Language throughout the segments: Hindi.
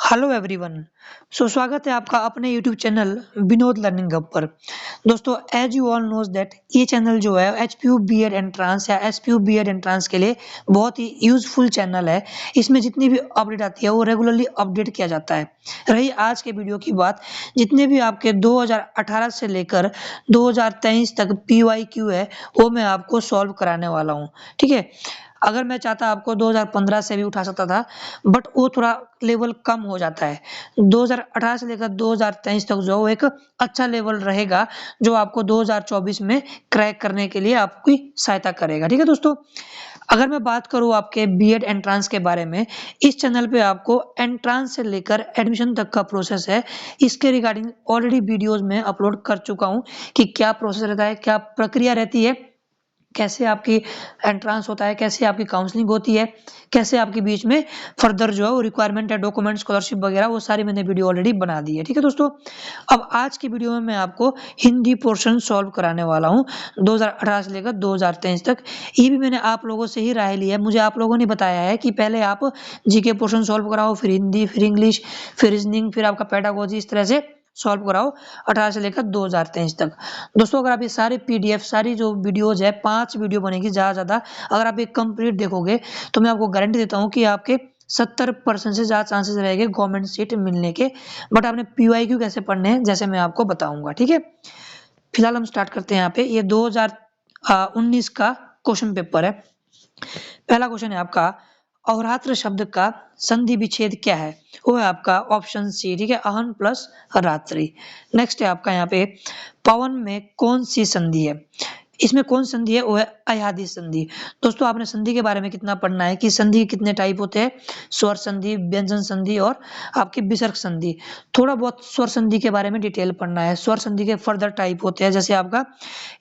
Hello everyone. स्वागत है आपका अपने YouTube channel Vinod learning hub पर। दोस्तों, as you all knows that ये चैनल जो है एचपीयू बीएड एंट्रांस या एसपीयू बीएड एंट्रांस के लिए बहुत ही यूजफुल चैनल है। इसमें जितनी भी अपडेट आती है वो रेगुलरली अपडेट किया जाता है। रही आज के वीडियो की बात, जितने भी आपके 2018 से लेकर 2023 तक पीवाईक्यू है वो मैं आपको सॉल्व कराने वाला हूँ। ठीक है, अगर मैं चाहता आपको 2015 से भी उठा सकता था, बट वो थोड़ा लेवल कम हो जाता है। 2018 से लेकर 2023 तक जो एक अच्छा लेवल रहेगा, जो आपको 2024 में क्रैक करने के लिए आपकी सहायता करेगा। ठीक है दोस्तों, अगर मैं बात करूँ आपके बीएड एंट्रांस के बारे में, इस चैनल पे आपको एंट्रांस से लेकर एडमिशन तक का प्रोसेस है। इसके रिगार्डिंग ऑलरेडी वीडियोस में अपलोड कर चुका हूँ कि क्या प्रोसेस रहता है, क्या प्रक्रिया रहती है, कैसे आपकी एंट्रांस होता है, कैसे आपकी काउंसलिंग होती है, कैसे आपके बीच में फर्दर जो है वो रिक्वायरमेंट है, डॉक्यूमेंट, स्कॉलरशिप वगैरह, वो सारी मैंने वीडियो ऑलरेडी बना दी है। ठीक है दोस्तों, अब आज की वीडियो में मैं आपको हिंदी पोर्शन सॉल्व कराने वाला हूँ 2018 से लेकर 2023 तक। ये भी मैंने आप लोगों से ही राय ली है। मुझे आप लोगों ने बताया है कि पहले आप जीके पोर्शन सॉल्व कराओ, फिर हिंदी, फिर इंग्लिश, फिर रीजनिंग, फिर आपका पेडागोजी, इस तरह से सॉल्व कराओ 18 से लेकर 2023 तक। दोस्तों, अगर आप ये सारी पीडीएफ, सारी जो वीडियोज है, 5 वीडियो बनेगी ज़्यादा, अगर आप ये कंप्लीट देखोगे तो मैं आपको गारंटी देता हूँ कि आपके 70% से ज़्यादा चांसेस रहेंगे गवर्नमेंट सीट मिलने के। बट आपने पीवाईक्यू कैसे पढ़ने हैं, जैसे मैं आपको बताऊंगा। ठीक है, फिलहाल हम स्टार्ट करते हैं। यहाँ पे ये 2019 का क्वेश्चन पेपर है। पहला क्वेश्चन है आपका, अहोरात्र शब्द का संधि विच्छेद क्या है? वो है आपका ऑप्शन सी। ठीक है, अहन प्लस रात्रि। नेक्स्ट है आपका यहाँ पे, पवन में कौन सी संधि है? इसमें कौन संधि है? वो है अयादी संधि। दोस्तों, आपने संधि के बारे में कितना पढ़ना है कि संधि के कितने टाइप होते हैं, स्वर संधि, व्यंजन संधि और आपकी विसर्ग संधि। थोड़ा बहुत स्वर संधि के बारे में डिटेल पढ़ना है। स्वर संधि के फर्दर टाइप होते हैं, जैसे आपका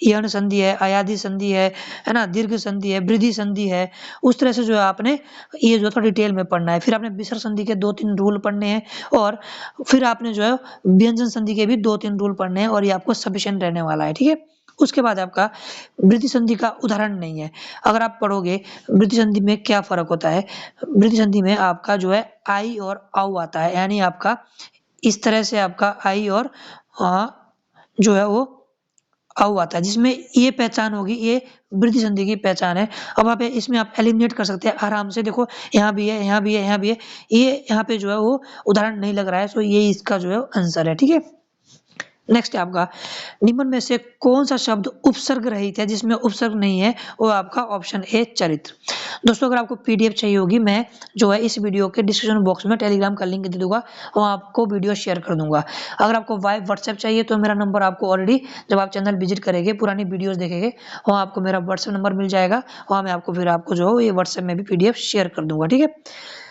यण संधि है, अयादी संधि है ना, दीर्घ संधि है, वृद्धि संधि है। उस तरह से जो है आपने ये जो थोड़ा डिटेल में पढ़ना है। फिर आपने विसर्ग संधि के 2-3 रूल पढ़ने हैं, और फिर आपने जो है व्यंजन संधि के भी 2-3 रूल पढ़ने हैं, और ये आपको सफिशिएंट रहने वाला है। ठीक है, उसके बाद आपका वृद्धि संधि का उदाहरण नहीं है। अगर आप पढ़ोगे वृद्धि संधि में क्या फर्क होता है, वृद्धि संधि में आपका जो है आई और औ आता है, यानी आपका इस तरह से आपका आई और जो है वो औ आता है, जिसमें ये पहचान होगी, ये वृद्धि संधि की पहचान है। अब आप इसमें आप एलिमिनेट कर सकते हैं आराम से। देखो, यहाँ भी है, यहाँ भी है, यहाँ भी है, ये यहाँ पे जो है वो उदाहरण नहीं लग रहा है, सो ये इसका जो है आंसर है। ठीक है, नेक्स्ट है आपका, निम्न में से कौन सा शब्द उपसर्ग रहित है? जिसमें उपसर्ग नहीं है वो आपका ऑप्शन ए चरित्र। दोस्तों, अगर आपको पीडीएफ चाहिए होगी, मैं जो है इस वीडियो के डिस्क्रिप्शन बॉक्स में टेलीग्राम का लिंक दे दूंगा, वहाँ आपको वीडियो शेयर कर दूंगा। अगर आपको व्हाट्सएप चाहिए तो मेरा नंबर आपको ऑलरेडी, जब आप चैनल विजिट करेंगे, पुरानी वीडियोस देखेंगे, वहाँ आपको मेरा व्हाट्सएप नंबर मिल जाएगा। वहाँ मैं आपको फिर आपको जो है ये व्हाट्सएप में भी पीडीएफ शेयर कर दूंगा। ठीक है,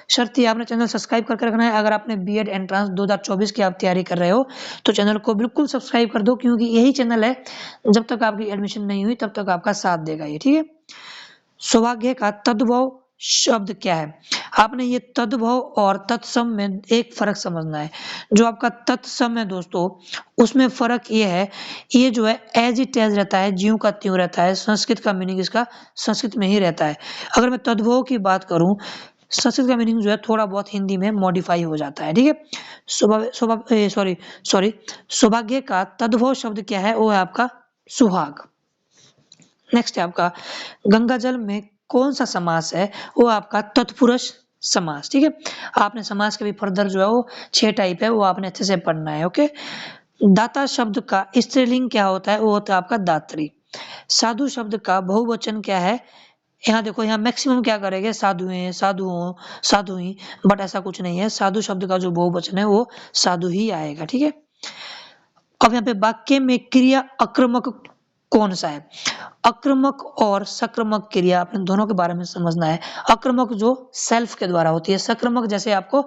शर्त ये, आपने चैनल सब्सक्राइब करके रखना है। अगर आपने बीएड एंट्रांस 2024 की आप तैयारी कर रहे हो तो चैनल को बिल्कुल सब्सक्राइब कर दो, क्योंकि यही चैनल है, जब तक आपकी एडमिशन नहीं हुई तब तक आपका साथ देगा ये। ठीक है, सौभाग्य का तद्भव शब्द क्या है? आपने ये तद्भव और तत्सम में एक फर्क समझना है। जो आपका तत्सम है दोस्तों, उसमें फर्क ये है, ये जो है एज इट एज रहता है, ज्यों का त्यों रहता है। संस्कृत का मीनिंग इसका संस्कृत में ही रहता है। अगर मैं तद्भव की बात करूं, संस्कृत का मीनिंग जो है थोड़ा बहुत हिंदी में मॉडिफाई हो जाता है। ठीक है, सौभाग्य का तद्भव शब्द क्या है? वो है आपका सुहाग। नेक्स्ट है आपका, गंगा जल में कौन सा समास है? वो आपका तत्पुरुष समास। ठीक है, आपने समास के भी फर्दर जो है वो 6 टाइप है, वो आपने अच्छे से पढ़ना है। ओके, दाता शब्द का स्त्रीलिंग क्या होता है? वो होता है आपका दात्री। साधु शब्द का बहुवचन क्या है? यहाँ देखो, यहाँ मैक्सिमम क्या करेंगे, साधु हैं, साधु हो, साधु ही, बट ऐसा कुछ नहीं है। साधु शब्द का जो बहुवचन है वो साधु ही आएगा। ठीक है, अब यहाँ पे वाक्य में क्रिया अक्रमक कौन सा है? अक्रमक और सक्रमक क्रिया, आपने दोनों के बारे में समझना है। अक्रमक जो सेल्फ के द्वारा होती है, सक्रमक जैसे आपको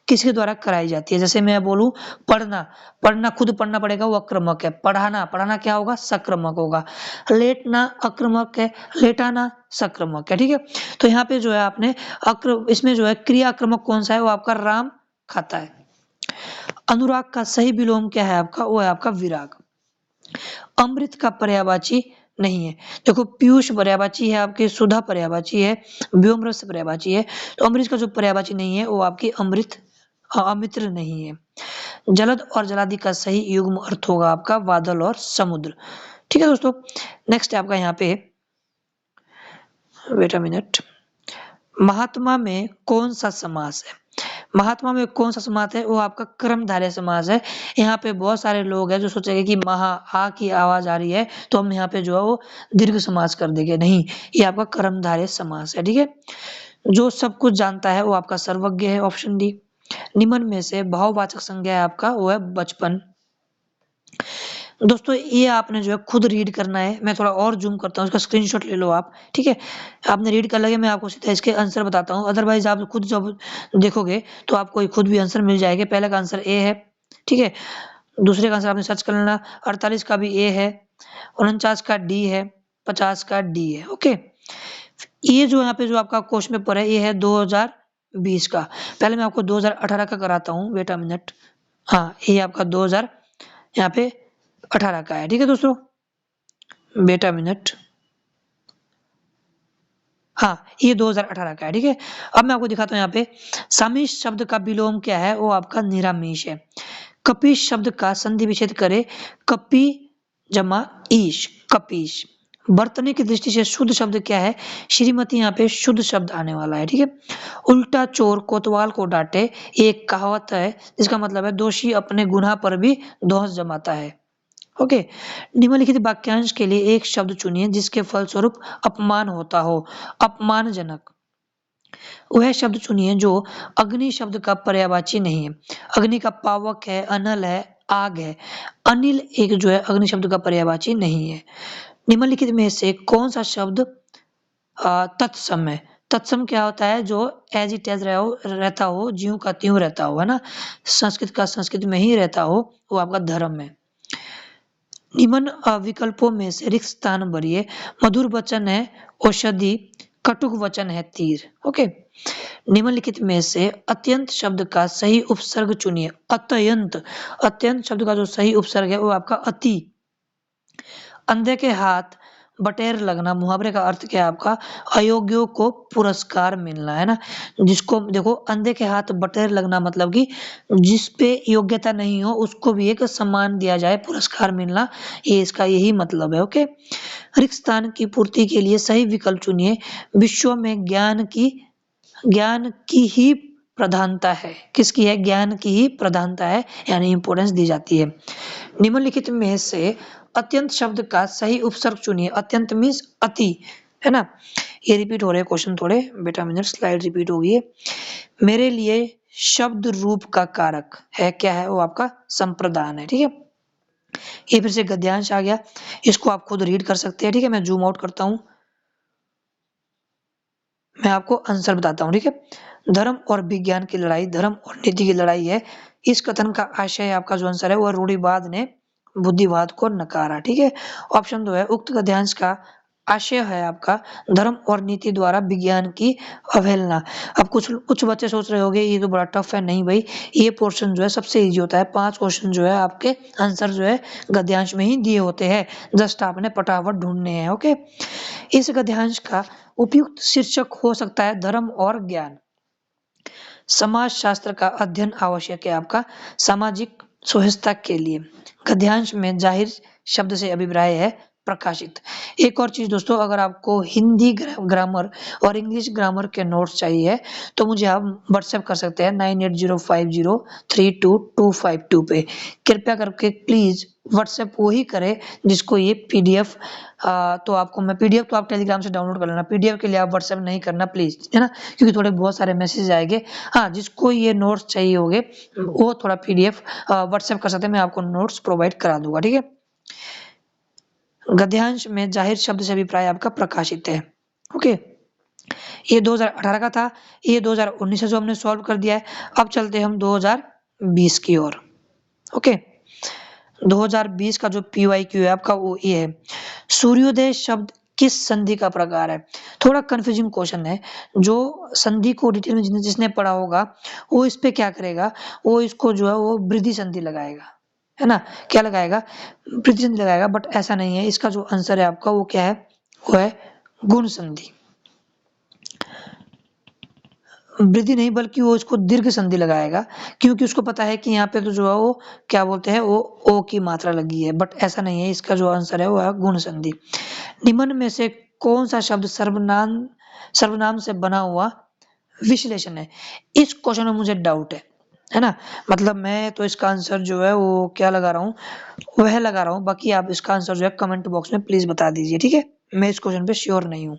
किसी के द्वारा कराई जाती है। जैसे मैं बोलूं पढ़ना, पढ़ना खुद पढ़ना पड़ेगा, वो अक्रमक है। पढ़ाना, पढ़ाना क्या होगा? सक्रमक होगा। लेटना अक्रमक है, लेटाना सक्रमक है। ठीक है, तो यहाँ पे जो है आपने इसमें जो है क्रिया अक्रमक कौन सा है? वो आपका राम खाता है। अनुराग का सही विलोम क्या है आपका? वो है आपका विराग। अमृत का पर्यायवाची नहीं है। देखो, पीयूष पर्यायवाची है, आपके सुधा पर्यायवाची है, व्योमरस पर्यायवाची है, तो अमृत का जो पर्यायवाची नहीं है वो आपकी अमृत अमित्र नहीं है। जलद और जलादि का सही युग्म अर्थ होगा आपका बादल और समुद्र। ठीक है दोस्तों, नेक्स्ट है आपका यहाँ पे, वेट अ मिनट, महात्मा में कौन सा समास है? महात्मा में कौन सा समास है? वो आपका कर्मधारय समास है। यहाँ पे बहुत सारे लोग हैं जो सोचेंगे कि महा आ की आवाज आ रही है तो हम यहाँ पे जो है वो दीर्घ समास कर देंगे, नहीं, ये आपका कर्मधारय समास है। ठीक है, जो सब कुछ जानता है वो आपका सर्वज्ञ है, ऑप्शन डी। निम्न में से भाववाचक संज्ञा है आपका वो है बचपन। दोस्तों ये आपने जो है खुद रीड करना है, मैं थोड़ा और जूम करता हूँ, इसका स्क्रीनशॉट ले लो आप। ठीक है, आपने रीड कर लगे, मैं आपको सीधा इसके आंसर बताता हूँ, अदरवाइज आप खुद जब देखोगे तो आपको खुद भी आंसर मिल जाएगा। पहले का आंसर ए है, ठीक है, दूसरे का आंसर आपने सर्च कर लेना, 48 का भी ए है, 49 का डी है, 50 का डी है। ओके, ये जो यहाँ पे जो आपका क्वेश्चन पेपर है ये है 2020 का। पहले मैं आपको 2018 का कराता हूँ, वेट अ मिनट। हाँ, ये आपका 2000 यहाँ पे 18 का है। ठीक है दोस्तों, वेट अ मिनट। हाँ, ये 2018 का है। ठीक है, अब मैं आपको दिखाता हूँ यहाँ पे सामीश शब्द का विलोम क्या है, वो आपका निरामीष है। कपीश शब्द का संधि विच्छेद करे, कपी जमा ईश, कपीश। बर्तने की दृष्टि से शुद्ध शब्द क्या है? श्रीमती, यहाँ पे शुद्ध शब्द आने वाला है। ठीक है, उल्टा चोर कोतवाल को डांटे, एक कहावत है जिसका मतलब है दोषी अपने गुनाह पर भी दोष जमाता है। ओके, निम्नलिखित वाक्यांश के लिए एक शब्द चुनिए जिसके फलस्वरूप अपमान होता हो। अपमानजनक, वह शब्द चुनिए जो अग्नि शब्द का पर्यायवाची नहीं है। अग्नि का पावक है, अनल है, आग है। अनिल एक जो है अग्नि शब्द का पर्यायवाची नहीं है। निम्नलिखित में से कौन सा शब्द तत्सम है? तत्सम क्या होता है? जो एज इट एज रहता हो, ज्यों का त्यों रहता हो, है ना, संस्कृत का संस्कृत में ही रहता हो, वो आपका धर्म है। निम्न विकल्पों में से रिक्त स्थान भरिए। मधुर वचन है औषधि, कटुक वचन है तीर। ओके, निम्नलिखित में से अत्यंत शब्द का सही उपसर्ग चुनिए। अत्यंत, अत्यंत शब्द का जो सही उपसर्ग है वो आपका अति। अंधे के हाथ बटेर लगना, मुहावरे का अर्थ क्या है आपका? अयोग्यों को पुरस्कार मिलना, है ना। जिसको देखो, अंधे के हाथ बटेर लगना मतलब कि जिस पे योग्यता नहीं हो उसको भी एक सम्मान दिया जाए, पुरस्कार मिलना, ये इसका यही मतलब है। ओके, रिक्त स्थान की पूर्ति के लिए सही विकल्प चुनिए। विश्व में ज्ञान की ही प्रधानता है। किसकी है? ज्ञान की ही प्रधानता है, यानी इंपॉर्टेंस दी जाती है। निम्नलिखित में से अत्यंत शब्द का सही उपसर्ग चुनिए। अत्यंत मीन्स अति, है ना। ये रिपीट हो रहे हैं क्वेश्चन थोड़े, बेटा मिनट, स्लाइड रिपीट हो गई है। मेरे लिए शब्द रूप का कारक है, क्या है वो? आपका संप्रदान है। ठीक है, ये फिर से गद्यांश आ गया, इसको आप खुद रीड कर सकते हैं। ठीक है, मैं जूम आउट करता हूं, मैं आपको आंसर बताता हूँ। ठीक है, धर्म और विज्ञान की लड़ाई, धर्म और नीति की लड़ाई है। इस कथन का आशय आपका जो आंसर है वो रूढ़िवाद ने बुद्धिवाद को नकारा। ठीक है, ऑप्शन 2 है। उक्त गद्यांश का आशय है आपका धर्म और नीति द्वारा विज्ञान की अवहेलना। अब कुछ बच्चे सोच रहे होंगे ये तो बड़ा टफ है। नहीं भाई, ये पोर्शन जो है सबसे इजी होता है। 5 क्वेश्चन जो है आपके आंसर जो है गद्यांश में ही दिए होते हैं, जस्ट आपने फटाफट ढूंढने हैं। ओके, इस गद्यांश का उपयुक्त शीर्षक हो सकता है धर्म और ज्ञान। समाज शास्त्र का अध्ययन आवश्यक है आपका सामाजिक सुहजता के लिए। गद्यांश में जाहिर शब्द से अभिप्राय है प्रकाशित। एक और चीज दोस्तों, अगर आपको हिंदी ग्रामर और इंग्लिश ग्रामर के नोट्स चाहिए तो मुझे आप व्हाट्सएप कर सकते हैं 9805032252 पे। कृपया करके प्लीज व्हाट्सएप वही करें जिसको ये पीडीएफ, तो आपको मैं पीडीएफ तो आप टेलीग्राम से डाउनलोड कर लेना, पीडीएफ के लिए आप व्हाट्सएप नहीं करना प्लीज, है ना, क्योंकि थोड़े बहुत सारे मैसेज आएंगे। हाँ, जिसको ये नोट्स चाहिए होंगे वो थोड़ा पीडीएफ व्हाट्सएप कर सकते हैं, मैं आपको नोट्स प्रोवाइड करा दूंगा। ठीक है, गद्यांश में जाहिर शब्द से अभिप्राय आपका प्रकाशित है। ओके, ये 2018 का था, ये 2019 से जो हमने सॉल्व कर दिया है। अब चलते हैं हम 2020 की ओर। ओके, 2020 का जो पीवाईक्यू है आपका वो ये है, सूर्योदय शब्द किस संधि का प्रकार है? थोड़ा कंफ्यूजिंग क्वेश्चन है, जो संधि को डिटेल में जिसने पढ़ा होगा वो इस पे क्या करेगा, वो इसको जो है वो वृद्धि संधि लगाएगा, है ना। क्या लगाएगा? वृद्धि संधि लगाएगा, बट ऐसा नहीं है। इसका जो आंसर है आपका वो क्या है? वो है गुण संधि। वृद्धि नहीं बल्कि वो इसको दीर्घ संधि लगाएगा, क्योंकि उसको पता है कि यहाँ पे तो जो है वो क्या बोलते हैं, वो ओ की मात्रा लगी है, बट ऐसा नहीं है। इसका जो आंसर है वो है गुण संधि। निम्न में से कौन सा शब्द सर्वनाम से बना हुआ विश्लेषण है? इस क्वेश्चन में मुझे डाउट है ना? मतलब मैं तो इसका आंसर जो है वो क्या लगा रहा हूँ, वह लगा रहा हूँ। बाकी आप इसका आंसर जो है कमेंट बॉक्स में प्लीज बता दीजिए, ठीक है? मैं इस क्वेश्चन पे श्योर नहीं हूँ।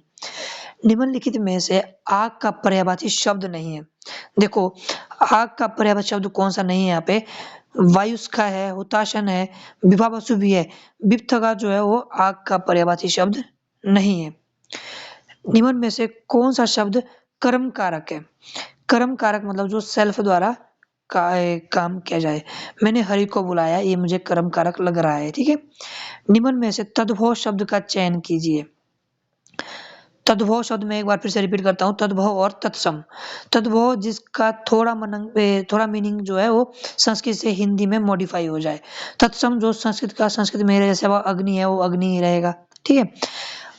निम्नलिखित में से आग का पर्यायवाची शब्द नहीं है। देखो, आग का पर्यायवाची शब्द कौन सा नहीं है यहाँ पे? वायुस्खा है, हुताशन है, विभावसु भी है। विपथगा जो है वो आग का पर्यायवाची शब्द नहीं है। निम्न में से कौन सा शब्द कर्म कारक है? कर्म कारक मतलब जो सेल्फ द्वारा काम किया जाए। मैंने हरि को बुलाया, ये मुझे कर्म कारक लग रहा है, ठीक है? निम्न में से तद्भव शब्द का चयन कीजिए। तद्भव शब्द में एक बार फिर से रिपीट करता हूँ, तद्भव और तत्सम। तद्भव जिसका थोड़ा मीनिंग जो है वो संस्कृत से हिंदी में मॉडिफाई हो जाए। तत्सम जो संस्कृत में जैसे वो अग्नि है, वो अग्नि ही रहेगा, ठीक है?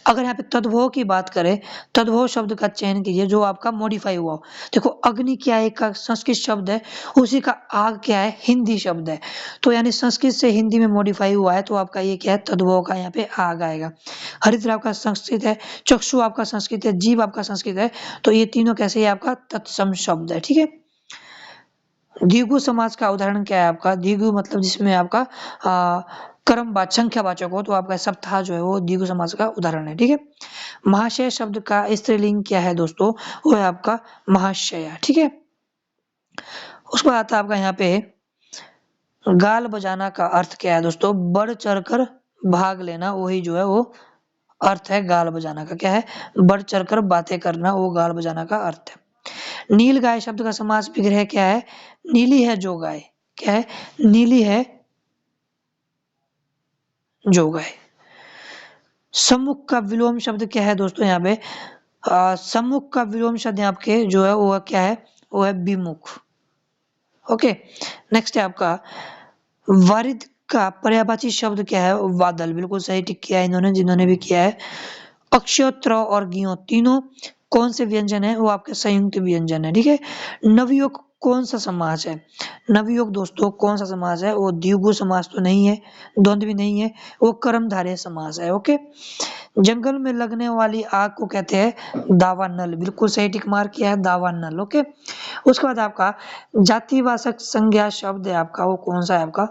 अगर यहाँ पे तद्भव की बात करें, तद्भव शब्द का चयन कीजिए जो आपका मॉडिफाई हुआ हो। देखो, अग्नि क्या है, एक संस्कृत शब्द है, उसी का आग क्या है, हिंदी शब्द है। तो यानी संस्कृत से हिंदी में मॉडिफाई हुआ है, तो आपका ये क्या है, तद्भव का यहाँ पे आग आएगा। हरिद्र आपका संस्कृत है, चक्षु आपका संस्कृत है, जीव आपका संस्कृत है, तो ये तीनों कैसे है आपका तत्सम शब्द है, ठीक है? द्विगु समास का उदाहरण क्या है आपका? द्विगु मतलब जिसमें आपका कर्म संख्यावाचक हो, तो आपका सप्ताह जो है वो द्विगु समास का उदाहरण है, ठीक है? महाशय शब्द का स्त्रीलिंग क्या है दोस्तों? वो है आपका महाशया, ठीक है? उसके बाद आता है आपका यहाँ पे गाल बजाना का अर्थ क्या है दोस्तों? बढ़ चढ़कर भाग लेना, वही जो है वो अर्थ है गाल बजाना का। क्या है? बढ़ चढ़कर बातें करना, वो गाल बजाना का अर्थ है। नील गाय शब्द का समास विग्रह क्या है? नीली है जो गाय। क्या है? नीली है जो गाय। सम्मुख का विलोम शब्द क्या है दोस्तों? यहाँ पे सम्मुख का विलोम शब्द आपके जो है वो क्या है? वो है विमुख। ओके, नेक्स्ट है आपका वारिद का पर्यायवाची शब्द क्या है? बादल। बिल्कुल सही टिक किया है इन्होंने, जिन्होंने भी किया है। अक्षय और ज्ञ तीनों कौन से व्यंजन है? वो आपके संयुक्त व्यंजन है, ठीक है? नवयुग कौन सा समास है? नवयुग दोस्तों कौन सा समास है? वो द्विगु समास तो नहीं है, द्वंद्व भी नहीं है, वो कर्मधारय समास है। ओके, जंगल में लगने वाली आग को कहते हैं दावानल। बिल्कुल सही टिक मार किया है, दावानल। ओके, उसके बाद आपका जातिवाचक संज्ञा शब्द है आपका, वो कौन सा है आपका?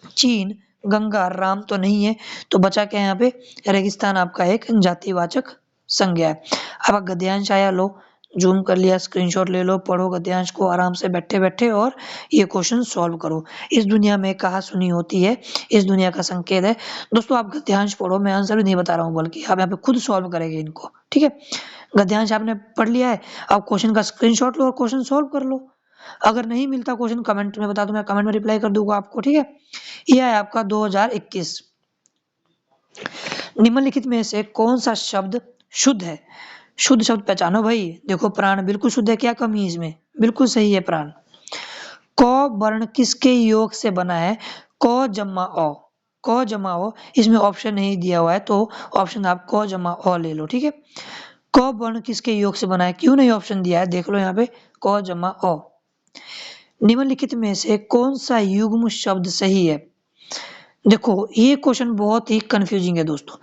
चीन, गंगा, राम तो नहीं है, तो बचा क्या है यहाँ पे? रेगिस्तान आपका एक जातिवाचक संज्ञा है। अब गद्यांश आया, लो जूम कर लिया, स्क्रीनशॉट ले लो, पढ़ो गद्यांश को आराम से बैठे बैठे और ये क्वेश्चन सॉल्व करो। इस दुनिया में कहा सुनी होती है, इस दुनिया का संकेत है। दोस्तों आप गद्यांश पढ़ो, मैं आंसर भी नहीं बता रहा हूँ, बल्कि आप यहाँ पे खुद सॉल्व करेंगे इनको, ठीक है? गद्यांश आपने पढ़ लिया है, आप क्वेश्चन का स्क्रीनशॉट लो और क्वेश्चन सॉल्व कर लो। अगर नहीं मिलता क्वेश्चन कमेंट में बता दो, मैं कमेंट में रिप्लाई कर दूंगा आपको, ठीक है? यह है आपका 2021। निम्नलिखित में से कौन सा शब्द शुद्ध है? शुद्ध शब्द पहचानो भाई। देखो, प्राण बिल्कुल शुद्ध है, क्या कमी है इसमें? बिल्कुल सही है प्राण। क वर्ण किसके योग से बना है? क जमा अ। क जमा अ, इसमें ऑप्शन नहीं दिया हुआ है, तो ऑप्शन आप क जमा अ ले लो, ठीक है? क वर्ण किसके योग से बना है? क्यों नहीं ऑप्शन दिया है? देख लो यहाँ पे, क जमा अ। निम्नलिखित में से कौन सा युग्म शब्द सही है? देखो, ये क्वेश्चन बहुत ही कंफ्यूजिंग है दोस्तों।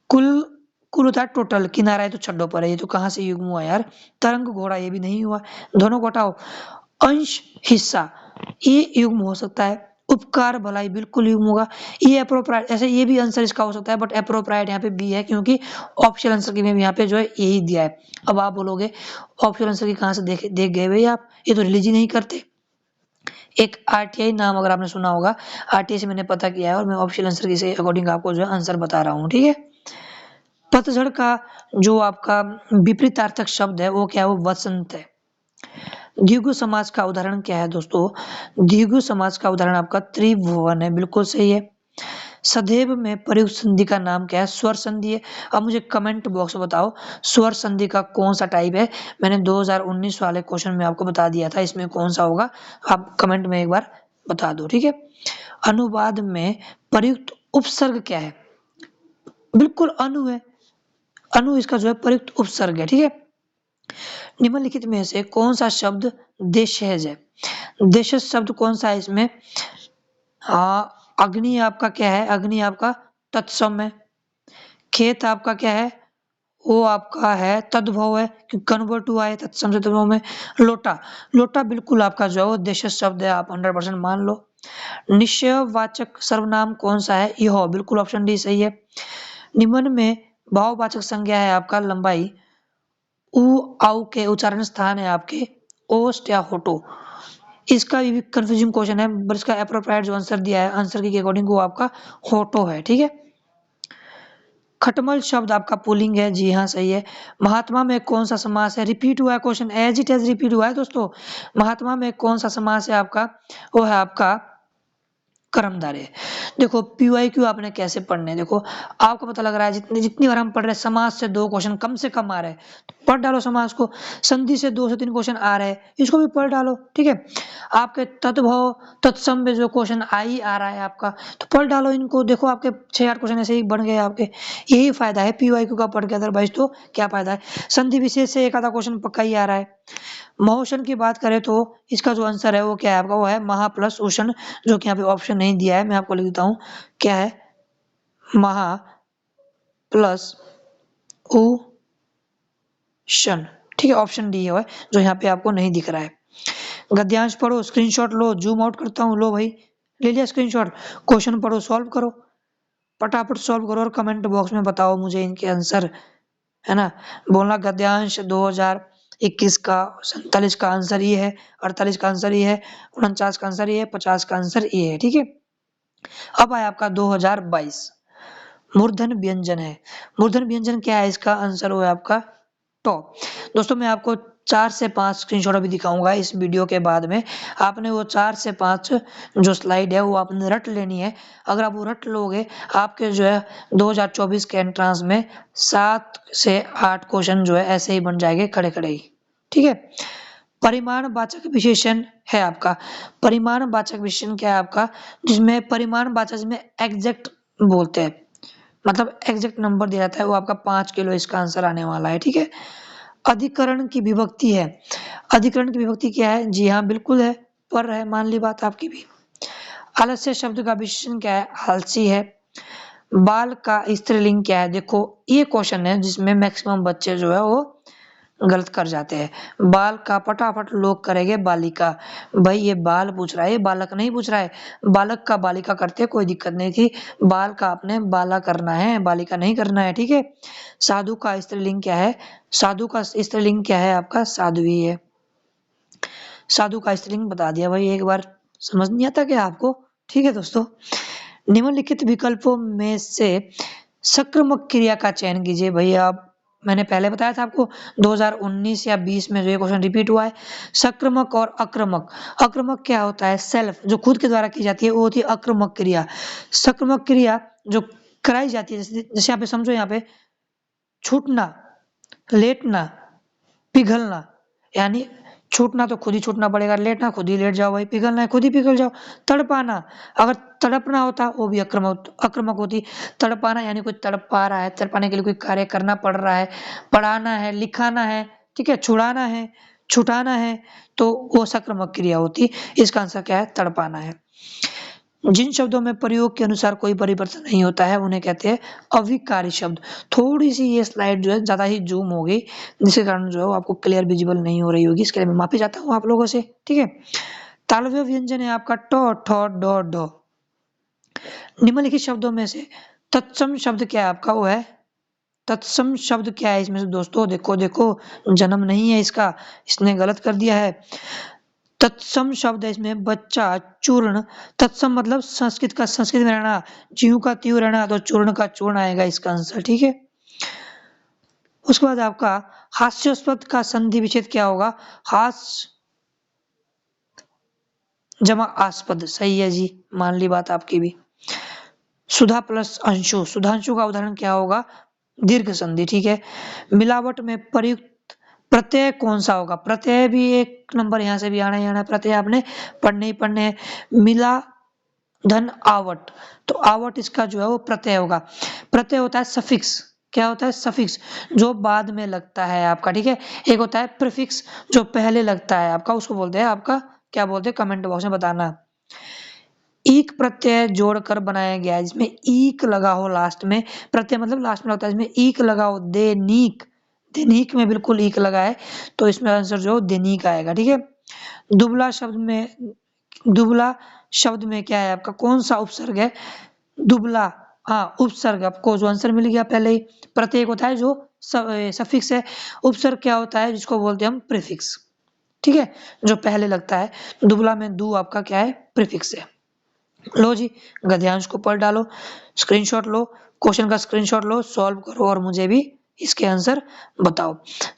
कुल कुल होता है टोटल, किनारा है तो छड्डों पर है, ये तो कहाँ से युग्म हुआ यार? तरंग घोड़ा, ये भी नहीं हुआ, दोनों को हटाओ। अंश हिस्सा, ये युग्म हो सकता है। उपकार भलाई बिल्कुल युग्म होगा। ये अप्रोप्राइट, ऐसे ये भी आंसर इसका हो सकता है, बट अप्रोप्राइट यहाँ पे बी है, क्योंकि ऑप्शन आंसर की में यहाँ पे जो है यही दिया है। अब आप बोलोगे ऑप्शन आंसर की कहाँ से देख गए भाई आप? ये तो रिलीज ही नहीं करते। एक आरटीआई नाम अगर आपने सुना होगा, आरटीआई से मैंने पता किया है और मैं ऑप्शन आंसर के अकॉर्डिंग आपको जो है आंसर बता रहा हूँ, ठीक है? पतझड़ का जो आपका विपरीतार्थक शब्द है वो क्या है? वो वसंत है। द्विगु समास का उदाहरण क्या है दोस्तों? द्विगु समास का उदाहरण आपका त्रिभुवन है, बिल्कुल सही है। सदैव में प्रयुक्त संधि का नाम क्या है? स्वर संधि है। अब मुझे कमेंट बॉक्स में बताओ, स्वर संधि का कौन सा टाइप है? मैंने 2019 वाले क्वेश्चन में आपको बता दिया था, इसमें कौन सा होगा? आप कमेंट में एक बार बता दो, ठीक है? अनुवाद में प्रयुक्त उपसर्ग क्या है? बिल्कुल अनु है, अनु इसका जो है प्रयुक्त उपसर्ग है, ठीक है? निम्नलिखित में से कौन सा शब्द देशज है? देशज शब्द कौन सा है इसमें? अग्नि आपका क्या है? अग्नि आपका तत्सम है। खेत आपका क्या है? वो आपका है तद्भव है, क्योंकि कन्वर्ट हुआ है तत्सम से तद्भव में। लोटा, लोटा बिल्कुल आपका जो है वो देशज शब्द है, आप 100% मान लो। निश्चयवाचक सर्वनाम कौन सा है? यह, बिल्कुल ऑप्शन डी सही है। निम्न में भाववाचक संज्ञा है आपका लंबाई। उ आउ के उच्चारण स्थान है आपके ओस्ट या होटो। इसका भी कंफ्यूजिंग क्वेश्चन है, पर इसका एप्रोप्रिएट जो आंसर दिया है, आंसर के अकॉर्डिंग वो आपका होटो है, ठीक है। खटमल शब्द आपका पुल्लिंग है, जी हाँ सही है। महात्मा में कौन सा समास है? रिपीट हुआ है question, as it as repeat हुआ है दोस्तों। महात्मा में कौन सा समास है आपका? वो है आपका कर्मधारय। देखो पीवाईक्यू आपने कैसे पढ़ने हैं, देखो आपको पता लग रहा है जितनी बार हम पढ़ रहे हैं समास से 2 क्वेश्चन कम से कम आ रहे हैं, तो पढ़ डालो समास को। संधि से 2 से 3 क्वेश्चन आ रहे हैं, इसको भी पढ़ डालो, ठीक है। आपके तद्भव तत्सम में जो क्वेश्चन आ रहा है आपका, तो पढ़ डालो इनको। देखो आपके 6-8 क्वेश्चन ऐसे ही बन गए आपके। यही फायदा है पीवाईक्यू का पढ़ के, अदरवाइज तो क्या फायदा है। संधि विशेष से एक आधा क्वेश्चन पक्का ही आ रहा है। महोष्ण की बात करें तो इसका जो आंसर है वो क्या है आपका? वो है महा प्लस उष्ण, जो कि यहाँ पे ऑप्शन नहीं दिया है, मैं आपको लिख देता हूँ। क्या है? महा प्लस उष्ण, ठीक है, ऑप्शन डी है जो यहाँ पे आपको नहीं दिख रहा है। गद्यांश पढ़ो, स्क्रीनशॉट लो, जूम आउट करता हूँ, लो भाई ले लिया स्क्रीनशॉट। क्वेश्चन पढ़ो, सॉल्व करो, फटाफट सॉल्व करो और कमेंट बॉक्स में बताओ मुझे इनके आंसर, है ना। बोलना गद्यांश 2021 का 47 का आंसर ये है, 48 का आंसर ये है, 49 का आंसर ये है, 50 का आंसर ये है, ठीक है। अब आया आपका 2022, मूर्धन व्यंजन है। मूर्धन व्यंजन क्या है? इसका आंसर हो आपका टॉप। दोस्तों मैं आपको 4 से 5 स्क्रीनशॉट अभी दिखाऊंगा इस वीडियो के बाद में। आपने वो 4 से 5 जो स्लाइड है वो आपने रट लेनी है। अगर आप वो रट लोगे, आपके जो है 2024 के एंट्रेंस में 7 से 8 क्वेश्चन जो है ऐसे ही बन जाएंगे खड़े खड़े ही, ठीक है। परिमाणवाचक विशेषण है आपका। परिमाणवाचक विशेषण क्या है आपका? जिसमें परिमाणवाचक में एग्जैक्ट बोलते हैं, मतलब एग्जैक्ट नंबर दिया जाता है, वो आपका 5 किलो इसका आंसर आने वाला है, ठीक है। अधिकरण की विभक्ति है। अधिकरण की विभक्ति क्या है? जी हाँ बिल्कुल है, पर है, मान ली बात आपकी भी। आलस्य शब्द का विशेषण क्या है? आलसी है। बाल का स्त्रीलिंग क्या है? देखो ये क्वेश्चन है जिसमें मैक्सिमम बच्चे जो है वो गलत कर जाते हैं। बाल का फटाफट लोग करेंगे बालिका। भाई ये बाल पूछ रहा है, ये बालक नहीं पूछ रहा है। बालक का बालिका करते कोई दिक्कत नहीं थी, बाल का आपने बाला करना है, बालिका नहीं करना है, ठीक है। साधु का स्त्रीलिंग क्या है? साधु का स्त्रीलिंग क्या है आपका? साध्वी है। साधु का स्त्रीलिंग बता दिया भाई, एक बार समझ नहीं आता क्या आपको? ठीक है दोस्तों, निम्नलिखित विकल्पों में से सक्रमक क्रिया का चयन कीजिए। भैया आप, मैंने पहले बताया था आपको 2019 या 20 में जो ये क्वेश्चन रिपीट हुआ है। सक्रमक और अक्रमक। अक्रमक क्या होता है? सेल्फ, जो खुद के द्वारा की जाती है वो होती है अक्रमक क्रिया। सक्रमक क्रिया जो कराई जाती है, जैसे यहाँ पे समझो, यहाँ पे छूटना, लेटना, पिघलना, यानी छूटना तो खुद ही छूटना पड़ेगा, लेटना खुद ही लेट जाओ भाई, पिघलना है खुद ही पिघल जाओ। तड़पाना, अगर तड़पना होता वो भी अक्रमक होती। तड़पाना यानी कोई तड़पा रहा है, तड़पाने के लिए कोई कार्य करना पड़ रहा है। पढ़ाना है, लिखाना है, ठीक है, छुड़ाना है, छुटाना है, तो वो सक्रमक क्रिया होती। इसका आंसर क्या है? तड़पाना है। जिन शब्दों में प्रयोग के अनुसार कोई परिवर्तन नहीं होता है उन्हें कहते हैं अविकारी शब्द। थोड़ी सी ये स्लाइड जो है ज्यादा ही जूम हो गई, जिसके कारण जो है आपको क्लियर विजिबल नहीं हो रही होगी, इसके लिए मैं माफी चाहता हूँ आप लोगों से, ठीक है। तालव्य व्यंजन है आपका टो, ठो, डो, डो। निम्नलिखित शब्दों में से तत्सम शब्द क्या है आपका? वो है तत्सम शब्द क्या है इसमें से? दोस्तों देखो देखो, जन्म नहीं है इसका, इसने गलत कर दिया है। तत्सम शब्द है इसमें बच्चा, चूर्ण। तत्सम मतलब संस्कृत में रहना, ज्यों का त्यों रहना, तो चूर्ण का चूर्ण आएगा इसका आंसर, ठीक है। उसके बाद आपका हास्यास्पद का संधि विच्छेद क्या होगा? हास्य जमा आस्पद, सही है जी, मान ली बात आपकी भी। सुधा प्लस अंशु, सुधांशु का उदाहरण क्या होगा? दीर्घ संधि, ठीक है। मिलावट में प्रयुक्त प्रत्यय कौन सा होगा? प्रत्यय भी एक नंबर यहाँ से भी आना ही आना, प्रत्यय आपने पढ़ने ही पढ़ने हैं। मिला धन आवट, तो आवट इसका जो है वो प्रत्यय होगा। प्रत्यय होता है सफिक्स, क्या होता है सफिक्स जो बाद में लगता है आपका, ठीक है। एक होता है प्रीफिक्स जो पहले लगता है आपका, उसको बोलते हैं आपका क्या बोलते हैं, कमेंट बॉक्स में बताना। ईक प्रत्यय जोड़कर बनाया गया है जिसमें ईक लगा हो लास्ट में, प्रत्यय मतलब लास्ट में लगता है, इसमें ईक लगा हो, दैनिक, दैनिक में बिल्कुल ईक लगा है, तो इसमें आंसर जो दैनिक आएगा, ठीक है। दुबला शब्द में, दुबला शब्द में क्या है आपका, कौन सा उपसर्ग है, दुबला, हाँ उपसर्ग, आपको जो आंसर मिल गया पहले ही। प्रत्यय होता है जो सफिक्स है, उपसर्ग क्या होता है जिसको बोलते हैं हम प्रीफिक्स, ठीक है, जो पहले लगता है। दुबला में दू आपका क्या है, प्रीफिक्स है। लो जी, गद्यांश को पढ़ डालो, स्क्रीनशॉट लो, क्वेश्चन का स्क्रीनशॉट लो, सॉल्व करो और मुझे भी इसके आंसर बताओ।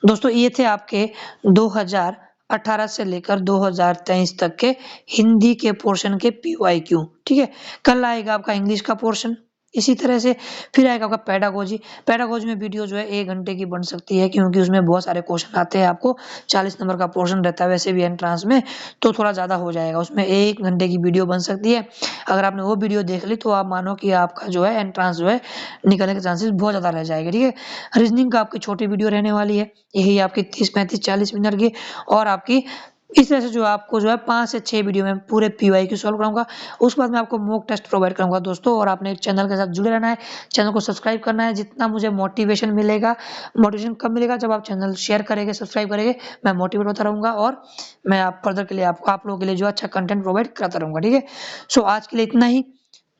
दोस्तों ये थे आपके 2018 से लेकर 2023 तक के हिंदी के पोर्शन के PYQ, ठीक है। कल आएगा आपका इंग्लिश का पोर्शन, इसी तरह से फिर आएगा आपका पेडागोजी। पेडागोजी में वीडियो जो है 1 घंटे की बन सकती है, क्योंकि उसमें बहुत सारे क्वेश्चन आते हैं, आपको 40 नंबर का पोर्शन रहता है वैसे भी एंट्रांस में, तो थोड़ा ज़्यादा हो जाएगा, उसमें 1 घंटे की वीडियो बन सकती है। अगर आपने वो वीडियो देख ली तो आप मानो कि आपका जो है एंट्रांस जो है निकलने के चांसेस बहुत ज़्यादा रह जाएंगे, ठीक है। रीजनिंग का आपकी छोटी वीडियो रहने वाली है, यही आपकी 30, 35, 40 मिनट की, और आपकी इस तरह से जो आपको जो है 5 से 6 वीडियो में पूरे PYQ सॉल्व कराऊंगा। उसके बाद मैं आपको मॉक टेस्ट प्रोवाइड करूंगा दोस्तों, और आपने चैनल के साथ जुड़े रहना है, चैनल को सब्सक्राइब करना है। जितना मुझे मोटिवेशन मिलेगा, मोटिवेशन कब मिलेगा, जब आप चैनल शेयर करेंगे, सब्सक्राइब करेंगे, मैं मोटिवेट होता रहूंगा, और मैं आप फर्दर के लिए आप लोगों के लिए जो अच्छा कंटेंट प्रोवाइड करता रहूंगा, ठीक है। सो आज के लिए इतना ही,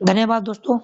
धन्यवाद दोस्तों।